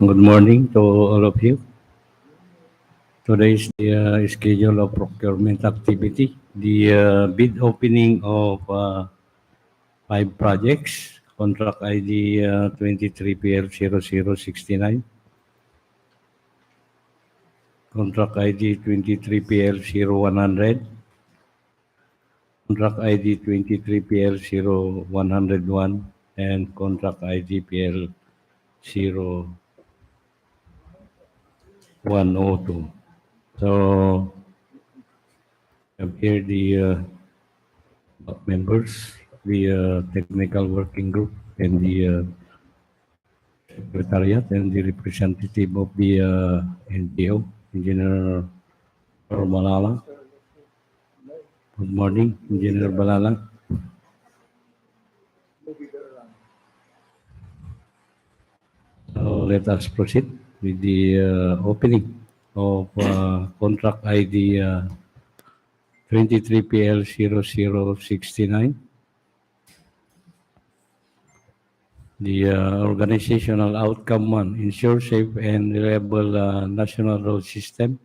Good morning to all of you. Today is the schedule of procurement activity. The bid opening of 5 projects, contract ID 23PL0069, contract ID 23PL0100, contract ID 23PL0101, and contract ID PL0102. So, I have here the members, the technical working group, and the secretariat, and the representative of the NGO, Engineer Malala. Good morning, Engineer Balala. So let us proceed with the opening of contract ID 23PL0069. The organizational outcome one, ensure safe and reliable national road system,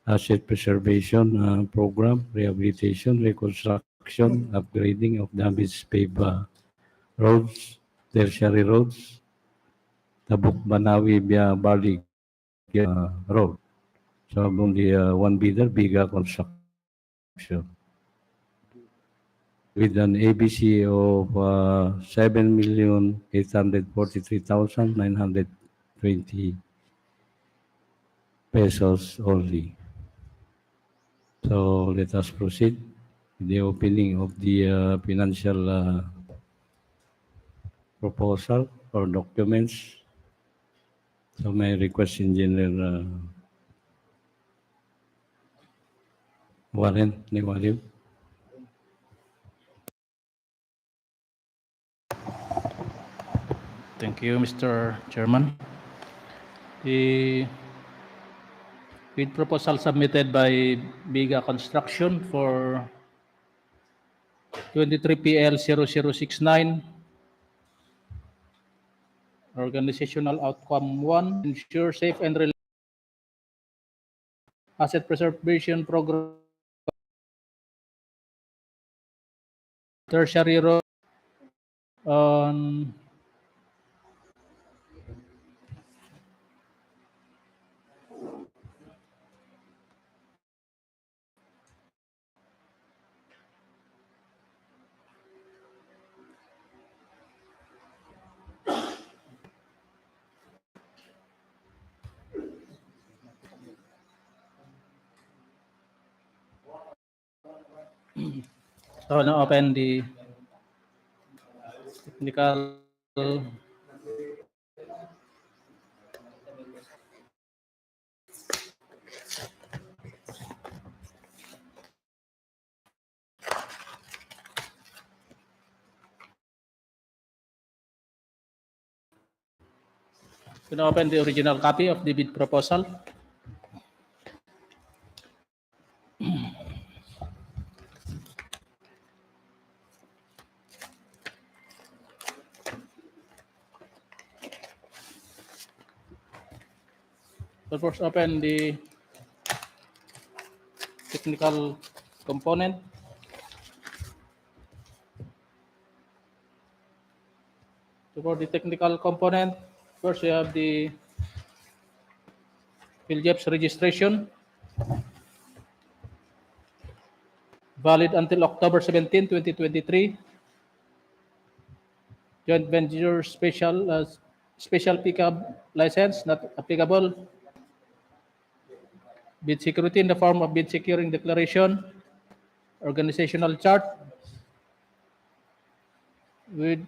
asset preservation program, rehabilitation, reconstruction, upgrading of damaged paved roads, tertiary roads, Tabuk Banawi via Bali Road. So among the one bidder, Biga Construction, with an ABC of 7,843,920 pesos only. So let us proceed with the opening of the financial proposal or documents. So may I request Engineer Warren Niwalim. Thank you, Mr. Chairman. The bid proposal submitted by Biga Construction for 23PL0069, Organizational Outcome 1, ensure safe and reliable asset preservation program, tertiary road on so now open the technical open the original copy of the bid proposal. So first open the technical component. So for the technical component, first we have the PhilJEP's registration, valid until October 17, 2023. Joint venture special pickup license not applicable. Bid security in the form of bid securing declaration, organizational chart with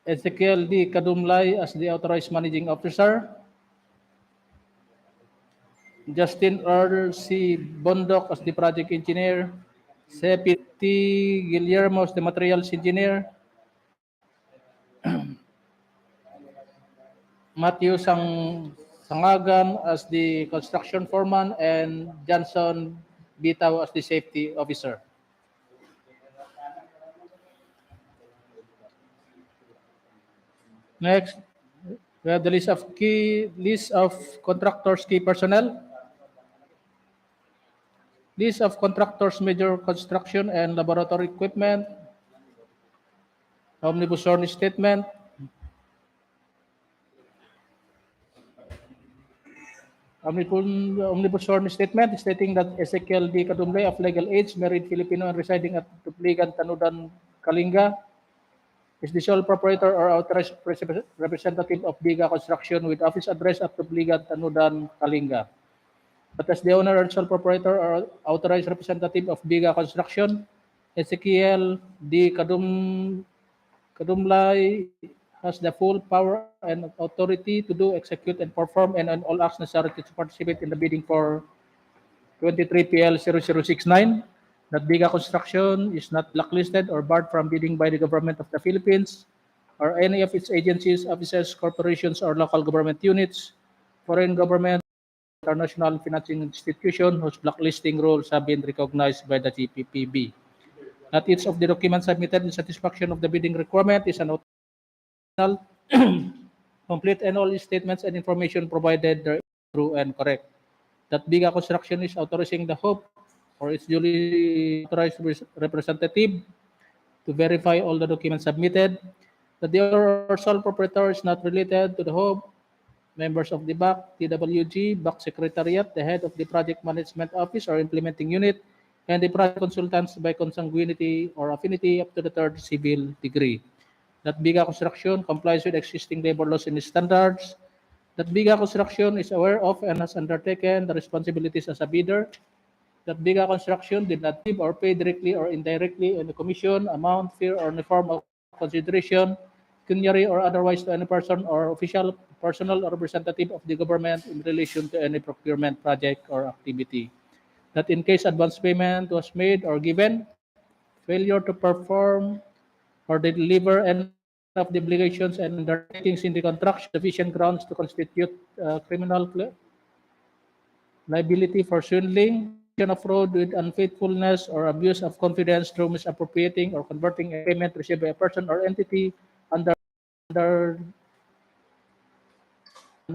Ezekiel D. Kadumlay as the authorized managing officer, Justin Earl C. Bondok as the project engineer, Sepi T. Guillermo as the materials engineer, Matthew Sangagan as the construction foreman, and Johnson Bitaw as the safety officer. Next, We have the list of contractors, key personnel, list of contractors, major construction and laboratory equipment, omnibus zoning statement, omnibus zoning statement stating that Ezekiel D. Kadumlay of legal age, married Filipino and residing at Tupligan, Tanudan, Kalinga, is the sole proprietor or authorized representative of Biga Construction with office address at Tupligan, Tanudan, Kalinga. But as the owner or sole proprietor or authorized representative of Biga Construction, Ezekiel D. Kadumlay has the full power and authority to do, execute, and perform and all acts necessary to participate in the bidding for 23PL0069. That Biga Construction is not blacklisted or barred from bidding by the government of the Philippines or any of its agencies, offices, corporations, or local government units, foreign government, international financing institution whose blacklisting rules have been recognized by the GPPB. That each of the documents submitted in satisfaction of the bidding requirement is an original, complete, and all statements and information provided are true and correct. That Biga Construction is authorizing the HOPE or its duly authorized representative to verify all the documents submitted. That the owner or sole proprietor is not related to the HOPE, members of the BAC, DPWH, BAC Secretariat, the head of the Project Management Office or Implementing Unit, and the project consultants by consanguinity or affinity up to the third civil degree. That Biga Construction complies with existing labor laws and standards. That Biga Construction is aware of and has undertaken the responsibilities as a bidder. That Biga Construction did not give or pay directly or indirectly any commission, amount, fee, or any form of consideration, pecuniary or otherwise to any person or official, personal, or representative of the government in relation to any procurement project or activity. That in case advance payment was made or given, failure to perform or deliver any of the obligations and undertakings in the contract sufficient grounds to constitute criminal liability for swindling, of fraud with unfaithfulness or abuse of confidence through misappropriating or converting a payment received by a person or entity under an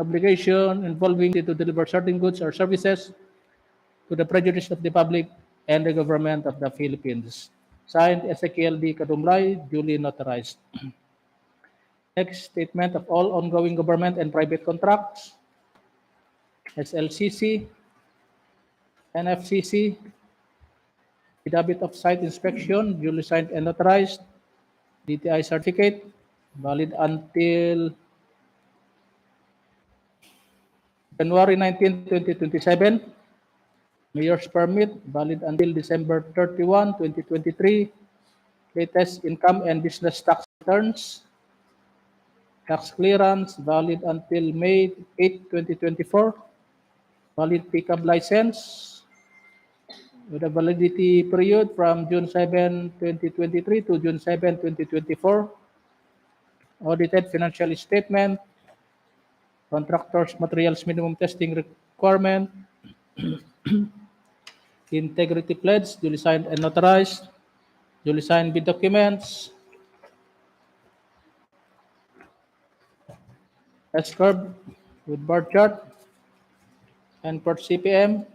obligation involving to deliver certain goods or services to the prejudice of the public and the government of the Philippines. Signed, Ezekiel D. Kadumlay, duly notarized. Next, statement of all ongoing government and private contracts, SLCC, NFCC, affidavit of site inspection, duly signed and notarized, DTI certificate, valid until January 19, 2027. Mayor's permit, valid until December 31, 2023. Latest income and business tax returns. Tax clearance, valid until May 8, 2024. Valid pickup license with a validity period from June 7, 2023 to June 7, 2024. Audited financial statement. Contractors materials minimum testing requirement. Integrity pledge, duly signed and notarized. Duly signed bid documents. S-curve with bar chart and per CPM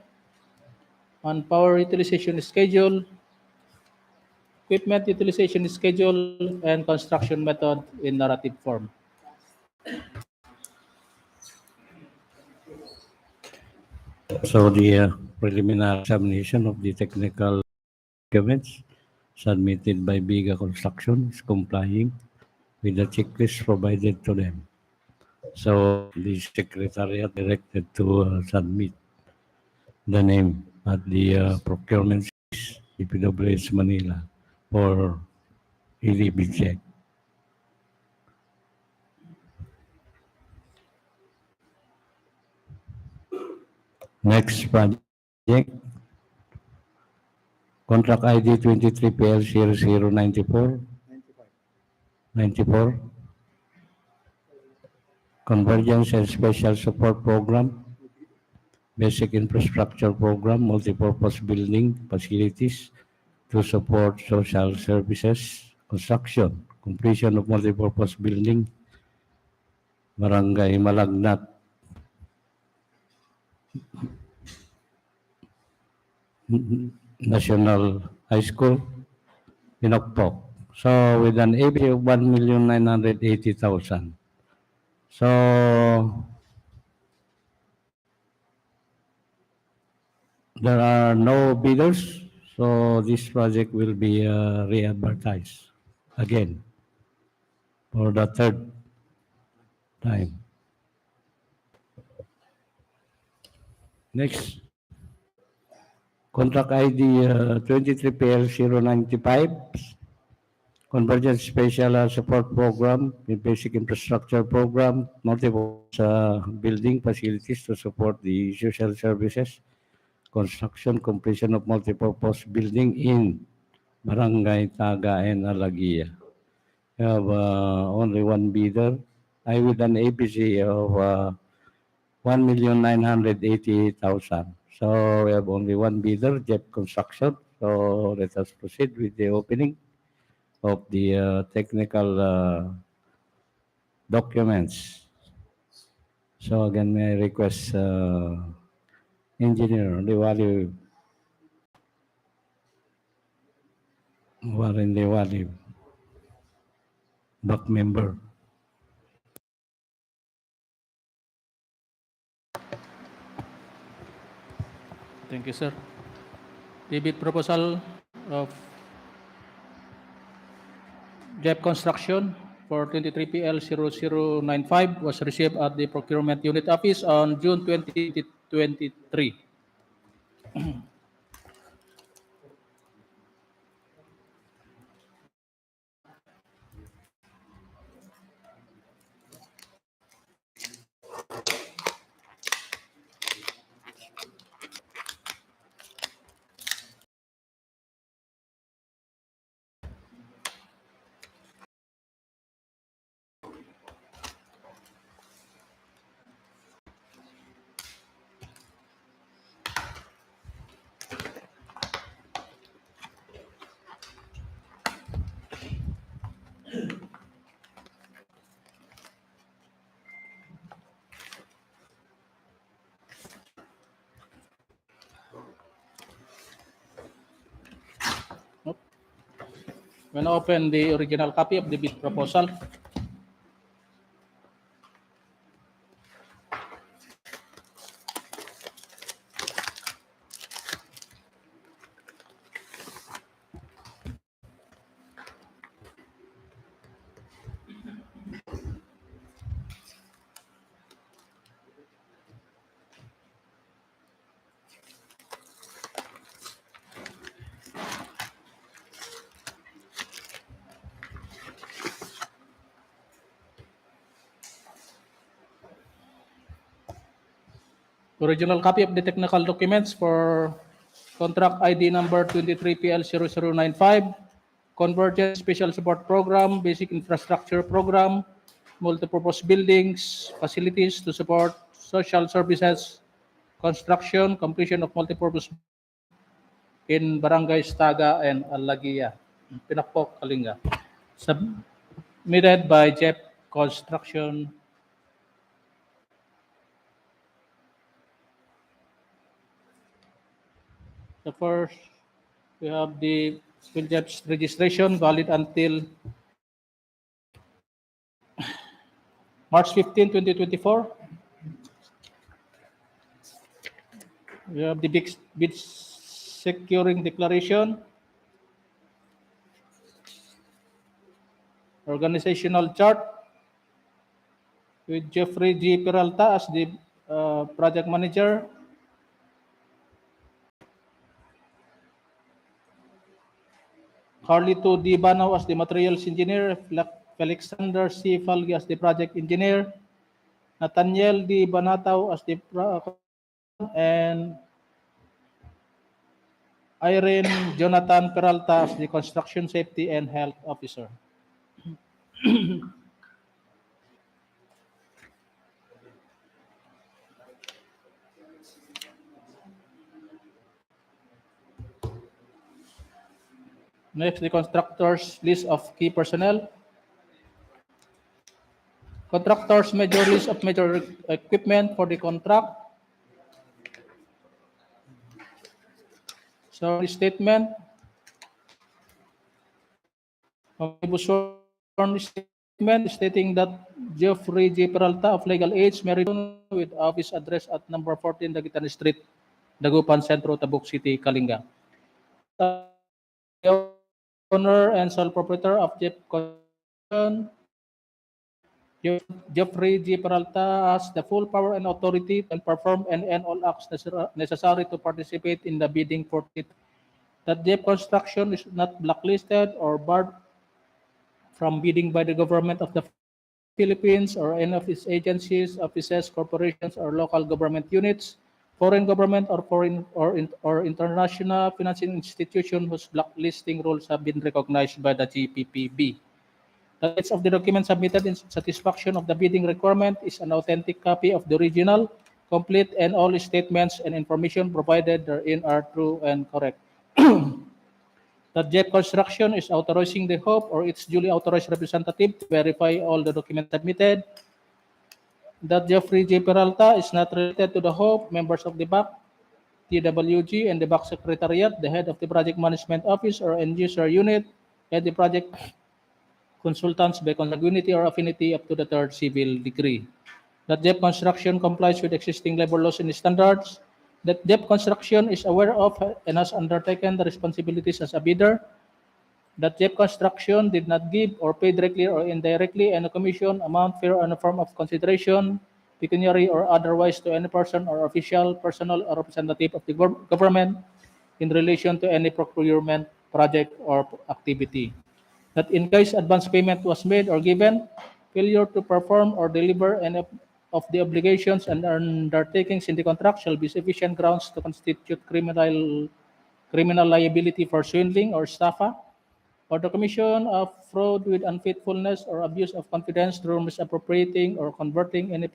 on power utilization schedule, equipment utilization schedule, and construction method in narrative form. So the preliminary examination of the technical documents submitted by Biga Construction is complying with the checklist provided to them. So the Secretariat directed to submit the name at the procurement service, DPWH Manila, for EDB check. Next project, contract ID 23PL0094, 94, Convergence and Special Support Program, Basic Infrastructure Program, Multipurpose Building Facilities to support social services, construction, completion of multipurpose building, Barangay Malagnat, National High School, Pinokpok. So with an ABA of 1,980,000. So there are no bidders, so this project will be re-advertised again for the third time. Next, contract ID 23PL095, Convergence Special Support Program, the Basic Infrastructure Program, multiple building facilities to support the social services, construction, completion of multipurpose building in Barangay Taga and Alagia. We have only one bidder. I with an APC of 1,988,000. So we have only one bidder, Jet Construction. So let us proceed with the opening of the technical documents. So again, may I request Engineer Liwali, Warren Liwali, back member. Thank you, sir. The bid proposal of JEP Construction for 23PL0095 was received at the Procurement Unit Office on June 2023. When open the original copy of the bid proposal, original copy of the technical documents for contract ID number 23PL0095, Convergence Special Support Program, Basic Infrastructure Program, multipurpose buildings, facilities to support social services, construction, completion of multipurpose in Barangays Taga and Alagia, Pinakpok, Kalinga. Submitted by JEP Construction. The first, we have the PhilJEP's registration valid until March 15, 2024. We have the bid securing declaration, organizational chart with Jeffrey G. Peralta as the project manager, Carlito D. Banaw as the materials engineer, Alexander C. Falgi as the project engineer, Nathaniel D. Banataw as the and Irene Jonathan Peralta as the construction safety and health officer. Next, the constructor's list of key personnel. Contractors major list of major equipment for the contract. So statement, sworn statement stating that Geoffrey J. Peralta of legal age may return with office address at number 14 Dagupan Street, Dagupan Centro, Tabuk City, Kalinga. The owner and sole proprietor of Jeep Construction, Geoffrey G. Peralta, has the full power and authority to perform and all acts necessary to participate in the bidding for it. That Jeep Construction is not blacklisted or barred from bidding by the government of the Philippines or any of its agencies, offices, corporations, or local government units, foreign government or international financing institution whose blacklisting rules have been recognized by the GPPB. The text of the document submitted in satisfaction of the bidding requirement is an authentic copy of the original, complete, and all statements and information provided therein are true and correct. That Jet Construction is authorizing the Hope or its duly authorized representative to verify all the documents submitted. That Geoffrey J. Peralta is not related to the Hope, members of the BAC, DPWH, and the BAC Secretariat, the head of the Project Management Office or end user unit, and the project consultants by consanguinity or affinity up to the third civil degree. That Jet Construction complies with existing labor laws and standards. That Jet Construction is aware of and has undertaken the responsibilities as a bidder. That Jet Construction did not give or pay directly or indirectly any commission, amount, fee, or any form of consideration, pecuniary or otherwise, to any person or official, personal, or representative of the government in relation to any procurement project or activity. That in case advance payment was made or given, failure to perform or deliver any of the obligations and undertakings in the contract shall be sufficient grounds to constitute criminal liability for swindling or estafa, or the commission of fraud with unfaithfulness or abuse of confidence through misappropriating or converting any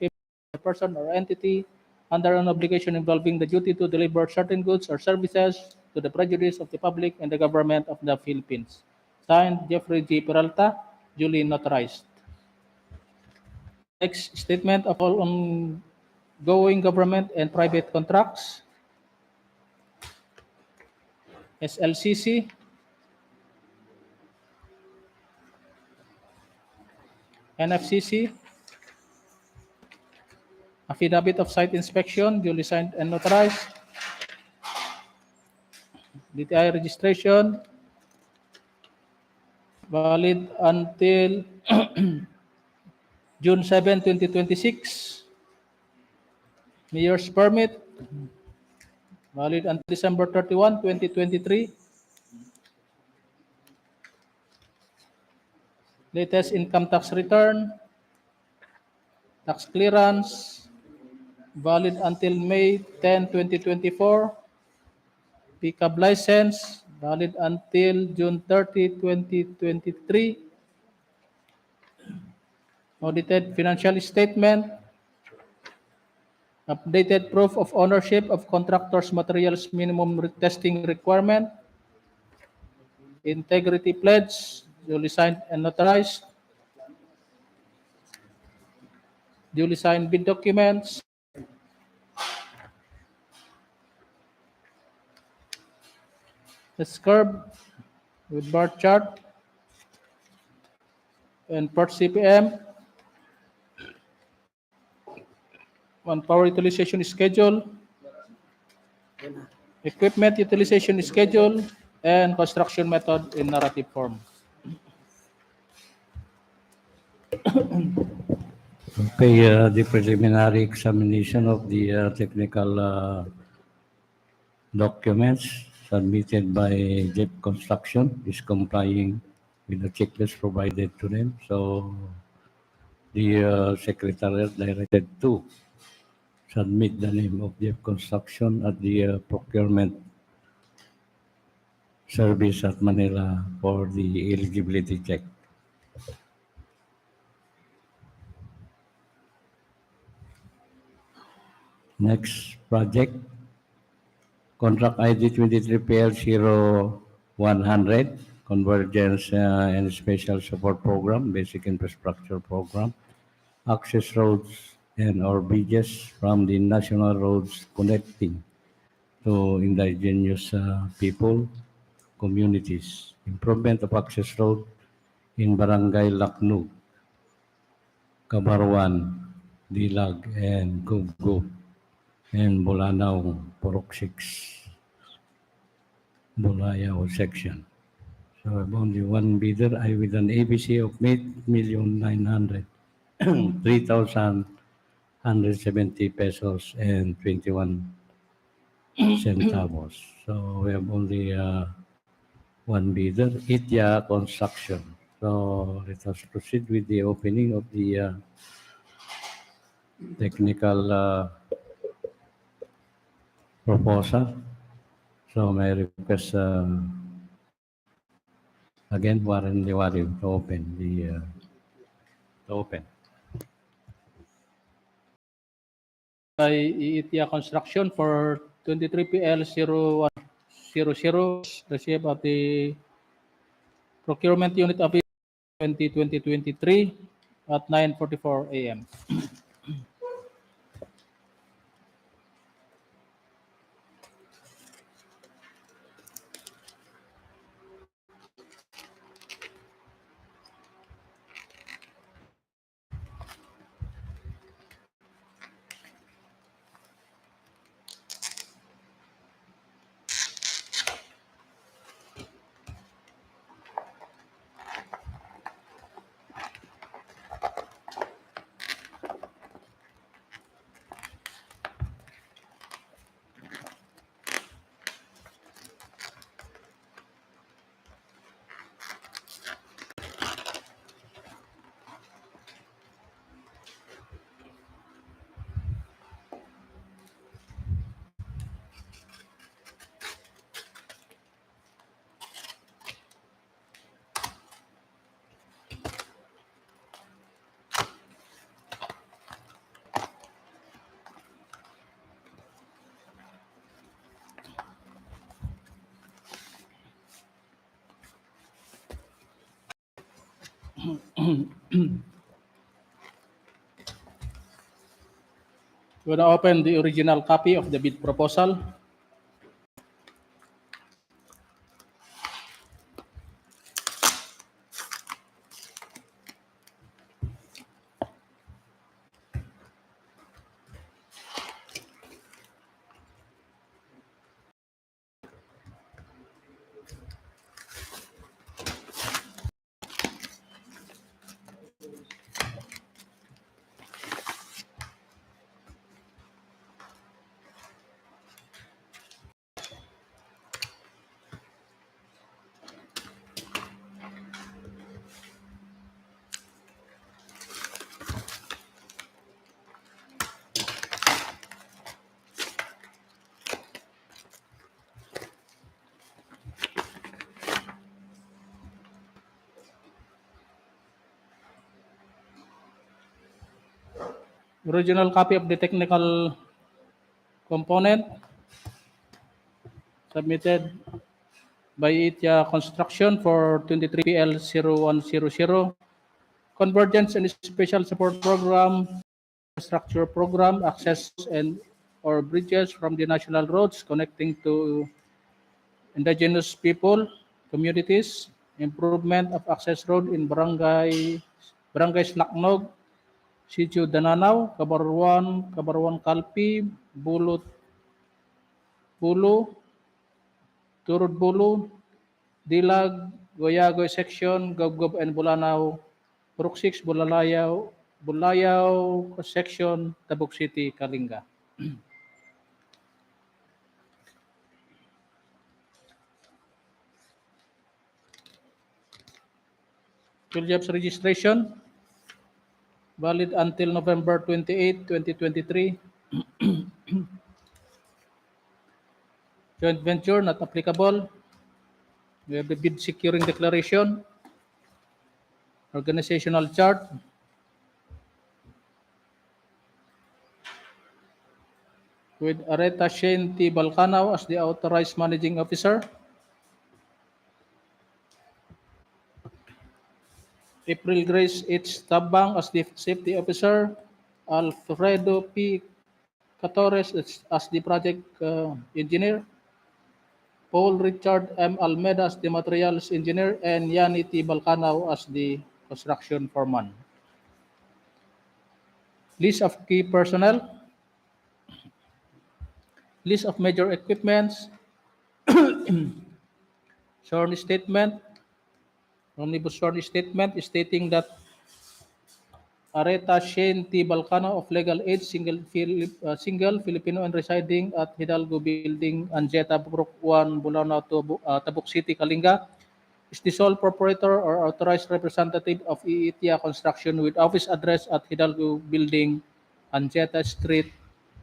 person or entity under an obligation involving the duty to deliver certain goods or services to the prejudice of the public and the government of the Philippines. Signed, Geoffrey G. Peralta, duly notarized. Next, statement of all ongoing government and private contracts. SLCC. NFCC. Affidavit of site inspection, duly signed and notarized. DTI registration, valid until June 7, 2026. Mayor's permit, valid until December 31, 2023. Latest income tax return, tax clearance, valid until May 10, 2024. Pickup license, valid until June 30, 2023. Audited financial statement, updated proof of ownership of contractors' materials minimum testing requirement, integrity pledge, duly signed and notarized, duly signed bid documents, S-curve with bar chart, and part CPM, manpower utilization schedule, equipment utilization schedule, and construction method in narrative form. Okay, the preliminary examination of the technical documents submitted by JEP Construction is complying with the checklist provided to them. So the Secretariat directed to submit the name of JEP Construction at the procurement service at Manila for the eligibility check. Next project, contract ID 23PL0100, Convergence and Special Support Program, Basic Infrastructure Program. access roads and or bridges from the national roads connecting to indigenous people, communities. Improvement of access road in Barangay Laknog, Kabarwan, Dilag, and Gubgo, and Bolanao, Purok 6, Bulayaw section. So I have only one bidder. I with an ABC of 8,900,000 3,170 pesos and 21 centavos. So we have only one bidder, Itya Construction. So let us proceed with the opening of the technical proposal. So may I request again Warren Liwari to open to open. By Iitya Construction for 23PL0100, receive at the Procurement Unit Office 2023 at 9:44 a.m. We're going to open the original copy of the bid proposal. Original copy of the technical component submitted by Itya Construction for 23PL0100, Convergence and Special Support Program, Infrastructure Program, Access and or Bridges from the National Roads connecting to indigenous people, communities, improvement of access road in Barangays Laknog, Sitio Dananaw, Kabarwan Kalpi, Bulo, Turod Bulo, Dilag, Goyagoy section, Gobgob and Bulanao, Purok 6, Bulayaw section, Tabuk City, Kalinga. Field jobs registration, valid until November 28, 2023. Joint venture not applicable. We have the bid securing declaration, organizational chart, with Areta Shane T. Balcanao as the authorized managing officer. April Grace H. Tabang as the safety officer, Alfredo P. Catores as the project engineer, Paul Richard M. Almeida as the materials engineer, and Yanni T. Balcanao as the construction foreman. List of key personnel, list of major equipments, sworn statement, omnibus sworn statement stating that Areta Shane T. Balcano of legal age, single Filipino and residing at Hidalgo Building, Anjeta, Brook 1, Bulano, Tabuk City, Kalinga, is the sole proprietor or authorized representative of Iitia Construction with office address at Hidalgo Building, Anjeta Street,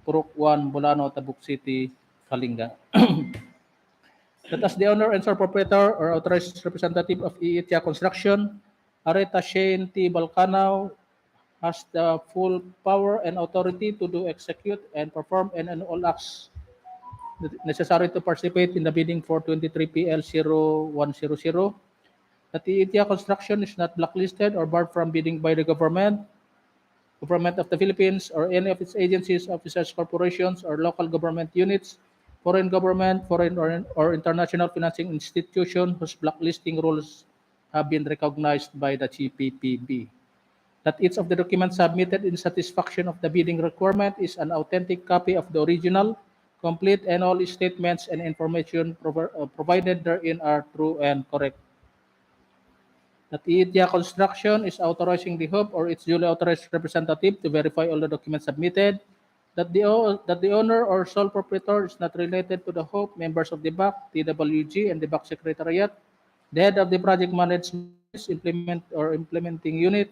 Brook 1, Bulano, Tabuk City, Kalinga. That as the owner and sole proprietor or authorized representative of Iitia Construction, Areta Shane T. Balcano has the full power and authority to do, execute, and perform any and all acts necessary to participate in the bidding for 23PL 0100. That the ETIA construction is not blacklisted or barred from bidding by the government of the Philippines, or any of its agencies, officers, corporations, or local government units, foreign government, foreign or international financing institution whose blacklisting rules have been recognized by the GPPB. That each of the documents submitted in satisfaction of the bidding requirement is an authentic copy of the original, complete, and all statements and information provided therein are true and correct. That EITIA Construction is authorizing the HOP or its duly authorized representative to verify all the documents submitted. That the owner or sole proprietor is not related to the HOP, members of the BAC, DPWH, and the BAC Secretariat, the head of the project management, implementing unit,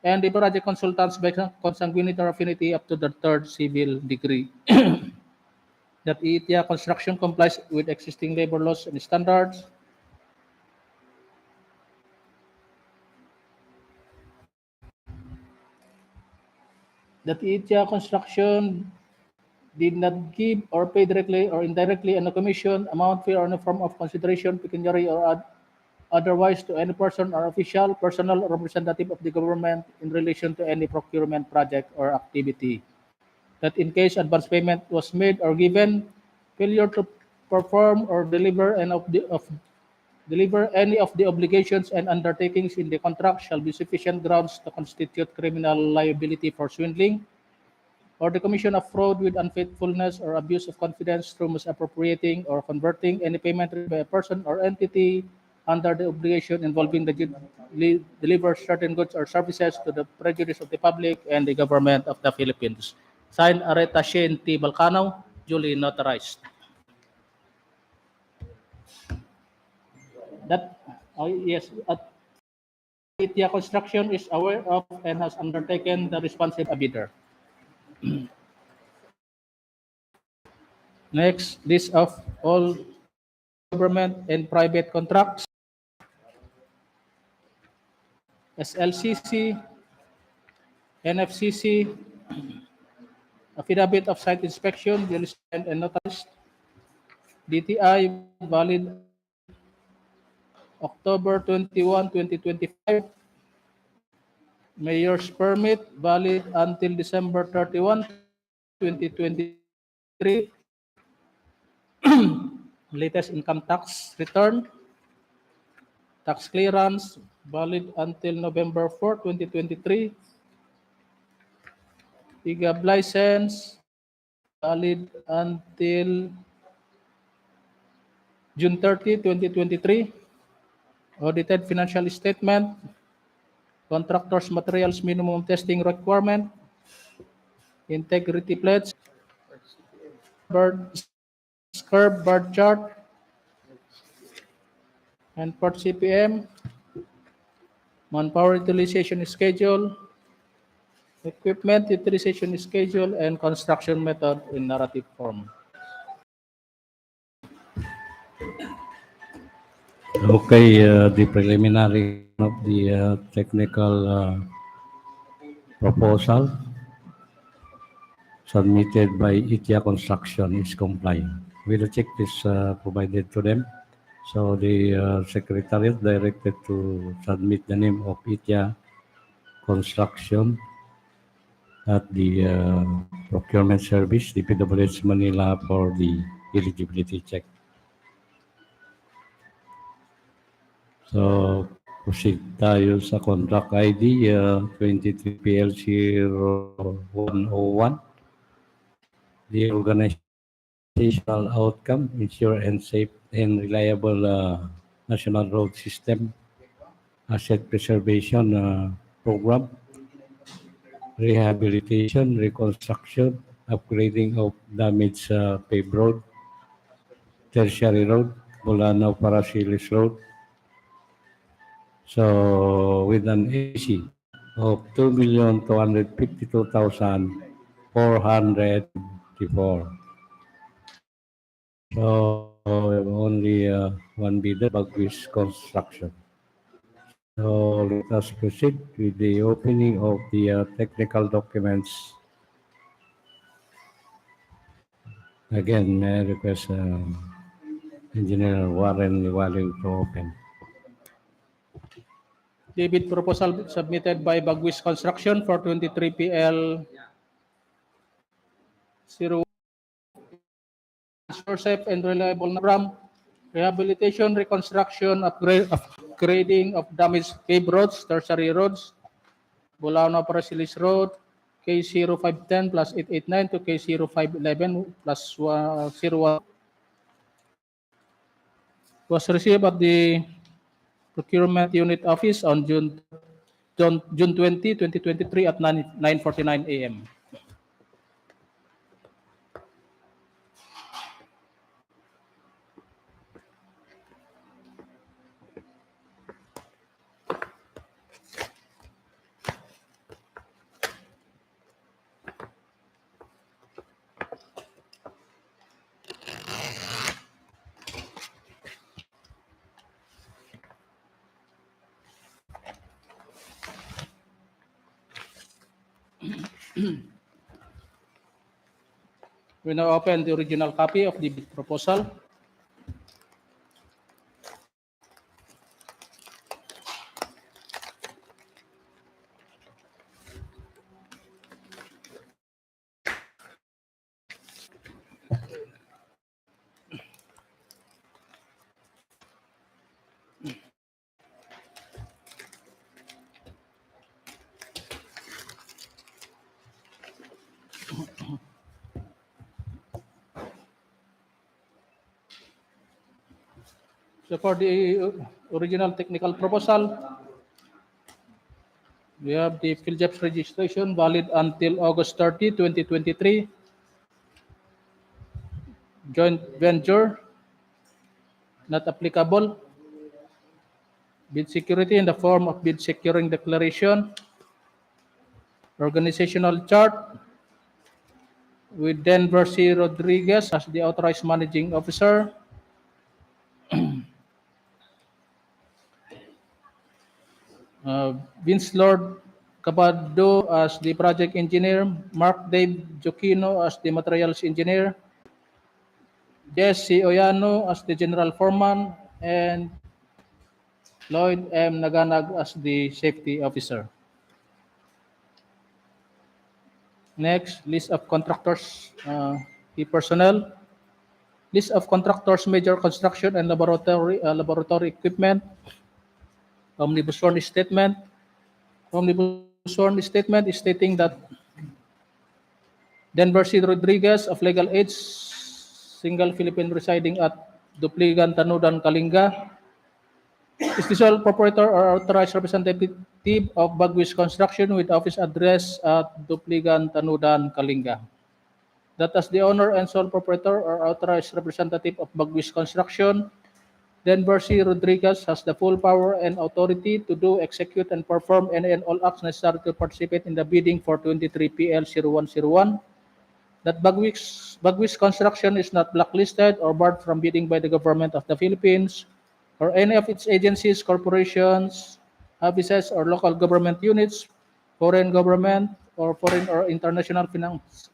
and the project consultants by consanguinity or affinity up to the third civil degree. That EITIA Construction complies with existing labor laws and standards. That EITIA Construction did not give or pay directly or indirectly on a commission, amount, fee, or any form of consideration, pecuniary or otherwise, to any person or official, personal, or representative of the government in relation to any procurement project or activity. That in case advance payment was made or given, failure to perform or deliver any of the obligations and undertakings in the contract shall be sufficient grounds to constitute criminal liability for swindling, or the commission of fraud with unfaithfulness or abuse of confidence through misappropriating or converting any payment by a person or entity under the obligation involving the deliver certain goods or services to the prejudice of the public and the government of the Philippines. Signed, Areta Shane T. Balcano, duly notarized. That, yes, EITIA Construction is aware of and has undertaken the responsible bidder. Next, list of all government and private contracts. SLCC, NFCC, affidavit of site inspection, duly signed and notarized. DTI, valid October 21, 2025. Mayor's permit, valid until December 31, 2023. Latest income tax return, tax clearance, valid until November 4, 2023. PGAB license, valid until June 30, 2023. Audited financial statement, contractor's materials minimum testing requirement, integrity pledge, curve bar chart, and part CPM, manpower utilization schedule, equipment utilization schedule, and construction method in narrative form. Okay, the preliminary of the technical proposal submitted by ITIA Construction is compliant with the checklist provided to them. So the Secretariat directed to submit the name of ITIA Construction at the Procurement Service, DPWH Manila, for the eligibility check. So, proceed tayo sa contract ID 23PL0101. The organizational outcome, ensure and safe and reliable national road system, asset preservation program, rehabilitation, reconstruction, upgrading of damaged paved road, tertiary road, Bulano Parasilis Road. So with an AC of 2,252,454. So only one bidder, Bagwis Construction. So let us proceed with the opening of the technical documents. Again, may I request Engineer Warren Liwaling to open. The bid proposal submitted by Bagwis Construction for 23PL 01 ensure safe and reliable program, rehabilitation, reconstruction, upgrading of damaged paved roads, tertiary roads, Bulano Parasilis Road, K0510 plus 889 to K0511 plus 01 was received at the Procurement Unit Office on June 20, 2023 at 9:49 a.m. We now open the original copy of the bid proposal. So for the original technical proposal, we have the PhilJEPS registration valid until August 30, 2023. Joint venture, not applicable. Bid security in the form of bid securing declaration. Organizational chart with Denver C. Rodriguez as the authorized managing officer. Vince Lord Cabado as the project engineer, Mark Dave Jokino as the materials engineer, Jesse Oyano as the general foreman, and Lloyd M. Naganag as the safety officer. Next, list of contractors, key personnel. List of contractors, major construction and laboratory equipment. Omnibus sworn statement. Omnibus sworn statement is stating that Denver C. Rodriguez of legal age, single Philippine residing at Dupligan, Tanudan, Kalinga, is the sole proprietor or authorized representative of Bagwis Construction with office address at Dupligan, Tanudan, Kalinga. That as the owner and sole proprietor or authorized representative of Bagwis Construction, Denver C. Rodriguez has the full power and authority to do, execute, and perform any and all acts necessary to participate in the bidding for 23PL 0101. That Bagwis Construction is not blacklisted or barred from bidding by the government of the Philippines or any of its agencies, corporations, offices, or local government units, foreign government, or foreign or international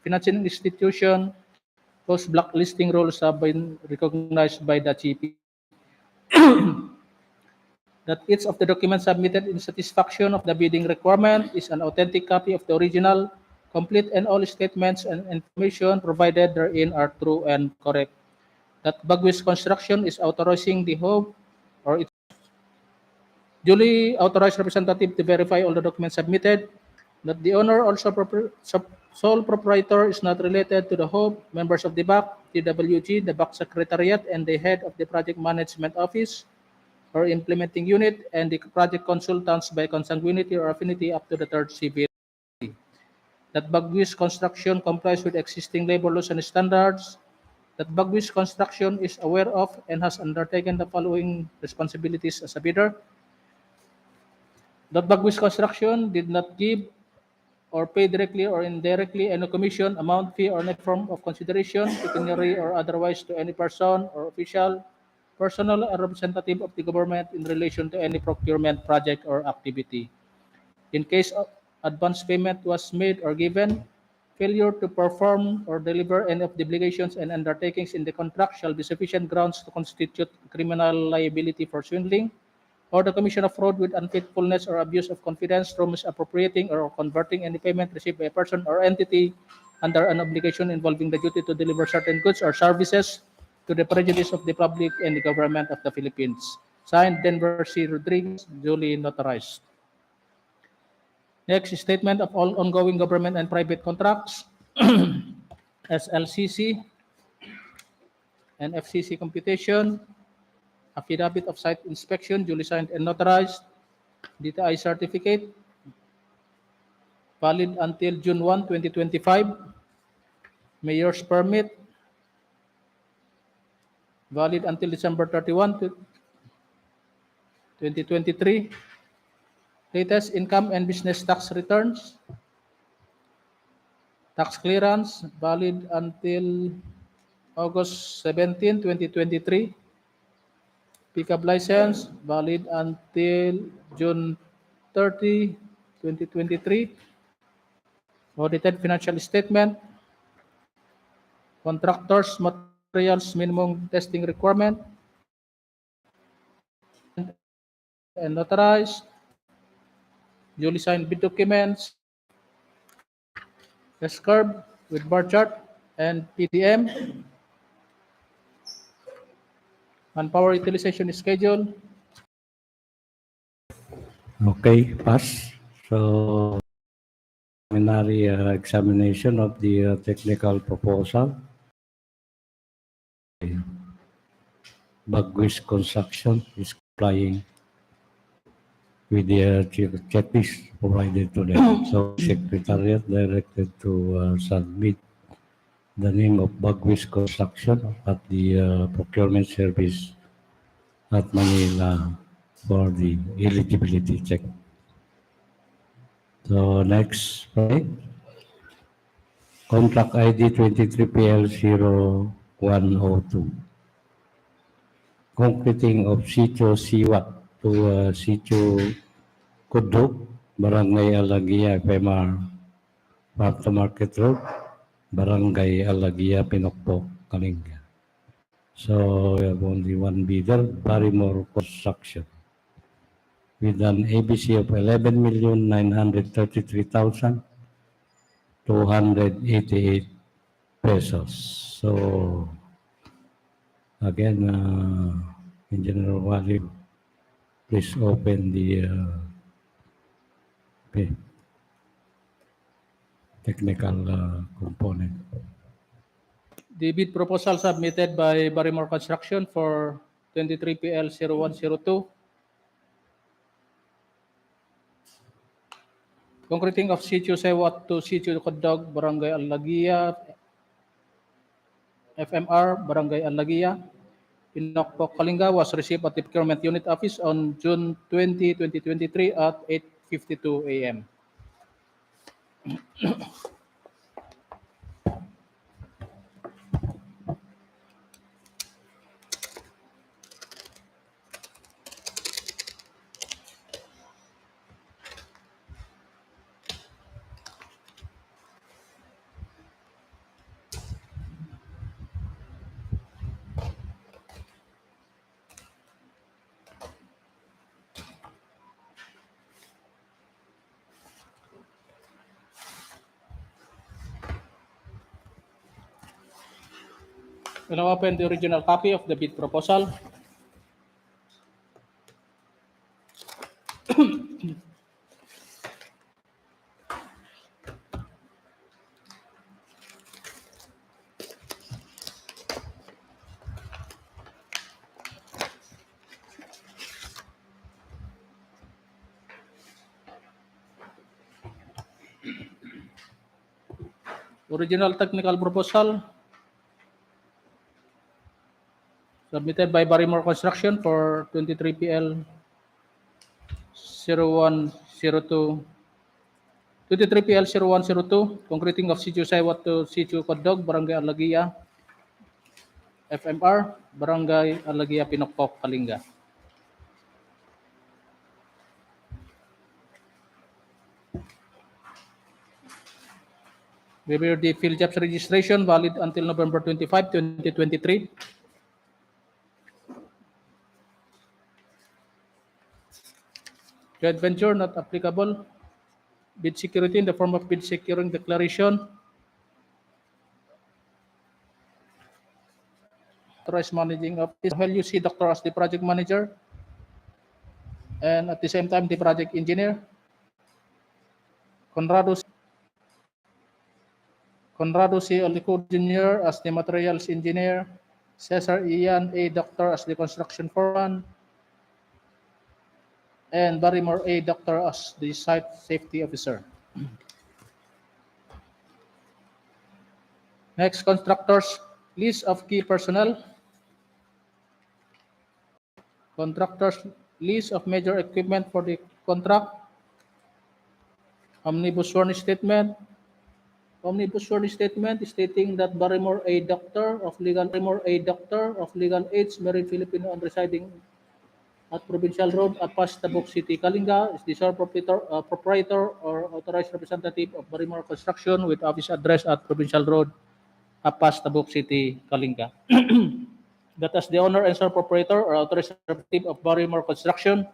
financing institution whose blacklisting rules have been recognized by the GP. that each of the documents submitted in satisfaction of the bidding requirement is an authentic copy of the original, complete, and all statements and information provided therein are true and correct. That Bagwis Construction is authorizing the home or its duly authorized representative to verify all the documents submitted, that the owner also sole proprietor is not related to the home, members of the BAC, DPWH, the BAC Secretariat, and the head of the Project Management Office or Implementing Unit, and the project consultants by consanguinity or affinity up to the third civil. That Bagwis Construction complies with existing labor laws and standards, that Bagwis Construction is aware of and has undertaken the following responsibilities as a bidder, that Bagwis Construction did not give or pay directly or indirectly any commission, amount, fee, or net form of consideration, pecuniary or otherwise, to any person or official, personal or representative of the government in relation to any procurement project or activity. In case of advance payment was made or given, failure to perform or deliver any of the obligations and undertakings in the contract shall be sufficient grounds to constitute criminal liability for swindling, or the commission of fraud with unfaithfulness or abuse of confidence through misappropriating or converting any payment received by a person or entity under an obligation involving the duty to deliver certain goods or services to the prejudice of the public and the government of the Philippines. Signed, Denver C. Rodriguez, duly notarized. Next, statement of all ongoing government and private contracts, SLCC and FCC computation, affidavit of site inspection, duly signed and notarized, DTI certificate, valid until June 1, 2025, mayor's permit, valid until December 31, 2023, latest income and business tax returns, tax clearance, valid until August 17, 2023, pickup license, valid until June 30, 2023, audited financial statement, contractors materials minimum testing requirement, and notarized, duly signed bid documents, S-curve with bar chart and PDM, manpower utilization schedule. Okay, pass. So, preliminary examination of the technical proposal. Bagwis Construction is complying with the checklist provided to them. So, Secretariat directed to submit the name of Bagwis Construction at the procurement service at Manila for the eligibility check. So, next slide. Contract ID 23PL0102. Concreting of Sitio Siwat to Sitio Kuduk, Barangay Alagia, FMR, Farm to Market Road, Barangay Alagia, Pinokpok, Kalinga. So we have only one bidder, Barrymore Construction, with an ABC of 11,933,288 pesos. So again, in general value, please open the technical component. The bid proposal submitted by Barrymore Construction for 23PL0102, concreting of Sitio Sewat to Sitio Kudog, Barangay Alagia, FMR, Barangay Alagia, Pinokpok, Kalinga, was received at the Procurement Unit Office on June 20, 2023 at 8:52 a.m. We'll now open the original copy of the bid proposal. Original technical proposal submitted by Barrymore Construction for 23PL 0102 23PL 0102, concreting of Sitio Saywat to Sitio Kodog, Barangay Alagia, FMR, Barangay Alagia, Pinokpok, Kalinga. Review the field jobs registration valid until November 25, 2023. Joint venture not applicable. Bid security in the form of bid securing declaration. Authorized managing office. LUC Doctor as the project manager. And at the same time, the project engineer. Conrado C. Olico Jr. as the materials engineer. Cesar Ian A. Doctor as the construction foreman. And Barrymore A. Doctor as the site safety officer. Next, contractors, list of key personnel. Contractors, list of major equipment for the contract. Omnibus sworn statement. Omnibus sworn statement stating that Barrymore A. Doctor of Legal Aids, married Filipino and residing at Provincial Road at Pastabok City, Kalinga, is the sole proprietor or authorized representative of Barrymore Construction with office address at Provincial Road at Pastabok City, Kalinga. That as the owner and sole proprietor or authorized representative of Barrymore Construction,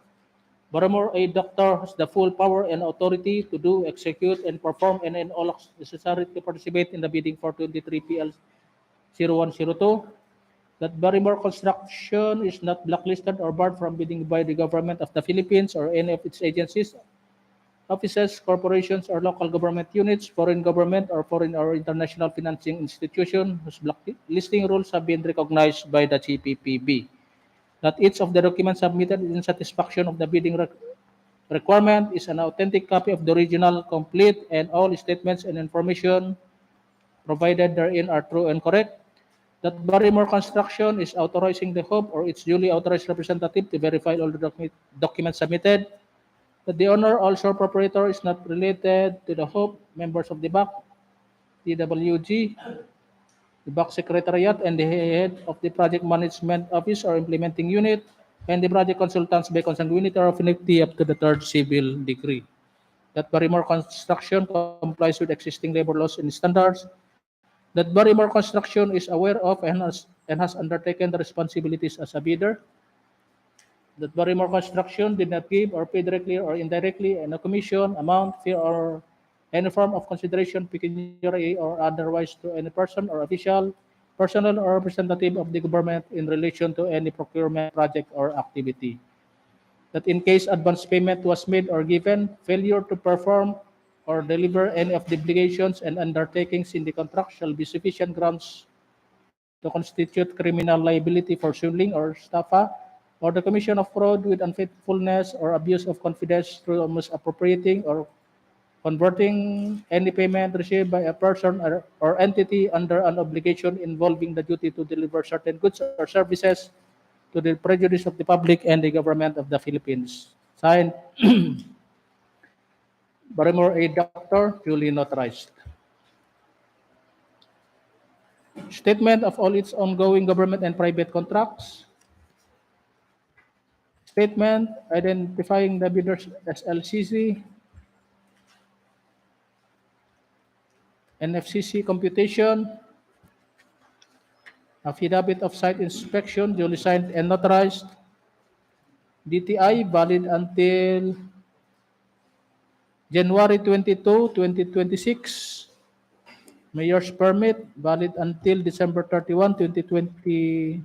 Barrymore A. Doctor has the full power and authority to do, execute, and perform any and all acts necessary to participate in the bidding for 23PL 0102. That Barrymore Construction is not blacklisted or barred from bidding by the government of the Philippines or any of its agencies, offices, corporations, or local government units, foreign government, or foreign or international financing institution whose blacklisting rules have been recognized by the CPPB. That each of the documents submitted in satisfaction of the bidding requirement is an authentic copy of the original, complete, and all statements and information provided therein are true and correct. That Barrymore Construction is authorizing the HOP or its duly authorized representative to verify all the documents submitted. That the owner, also proprietor, is not related to the HOP, members of the BAC, DPWH, the BAC Secretariat, and the head of the Project Management Office or Implementing Unit, and the project consultants by consanguinity or affinity up to the third civil degree. That Barrymore Construction complies with existing labor laws and standards. That Barrymore Construction is aware of and has undertaken the responsibilities as a bidder. That Barrymore Construction did not give or pay directly or indirectly any commission, amount, fee, or any form of consideration, pecuniary or otherwise, to any person or official, personnel, or representative of the government in relation to any procurement project or activity. That in case advance payment was made or given, failure to perform or deliver any of the obligations and undertakings in the contract shall be sufficient grounds to constitute criminal liability for swindling or estafa, or the commission of fraud with unfaithfulness or abuse of confidence through misappropriating or converting any payment received by a person or entity under an obligation involving the duty to deliver certain goods or services to the prejudice of the public and the government of the Philippines. Signed, Barrymore A. Doctor, duly notarized. Statement of all its ongoing government and private contracts. Statement identifying the bidders as LCC, NFCC computation, affidavit of site inspection duly signed and notarized, DTI valid until January 22, 2026, Mayor's permit, valid until December 31, 2023.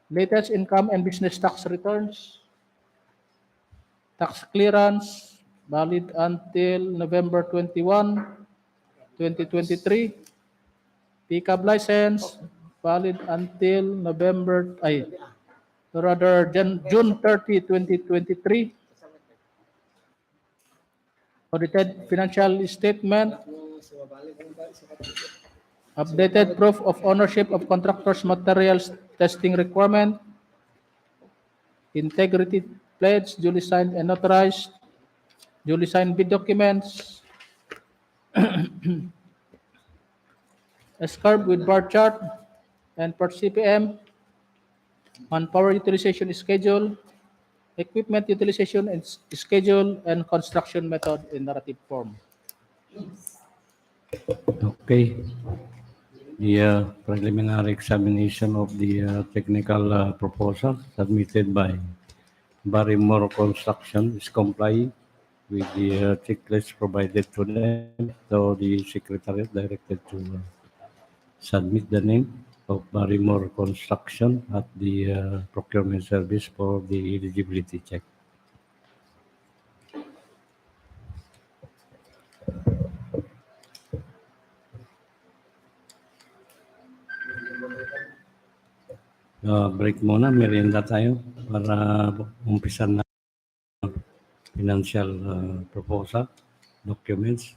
Latest income and business tax returns. Tax clearance, valid until November 21, 2023. Pickup license, valid until June 30, 2023. Audited financial statement, updated proof of ownership of contractors' materials testing requirement, integrity pledge, duly signed and notarized, duly signed bid documents, SCARB with bar chart and per CPM, manpower utilization schedule, equipment utilization and schedule, and construction method in narrative form. Okay. The preliminary examination of the technical proposal submitted by Barrymore Construction is complying with the checklist provided to them. So the Secretariat directed to submit the name of Barrymore Construction at the procurement service for the eligibility check. Break muna, merienda tayo para umpisa na financial proposal documents.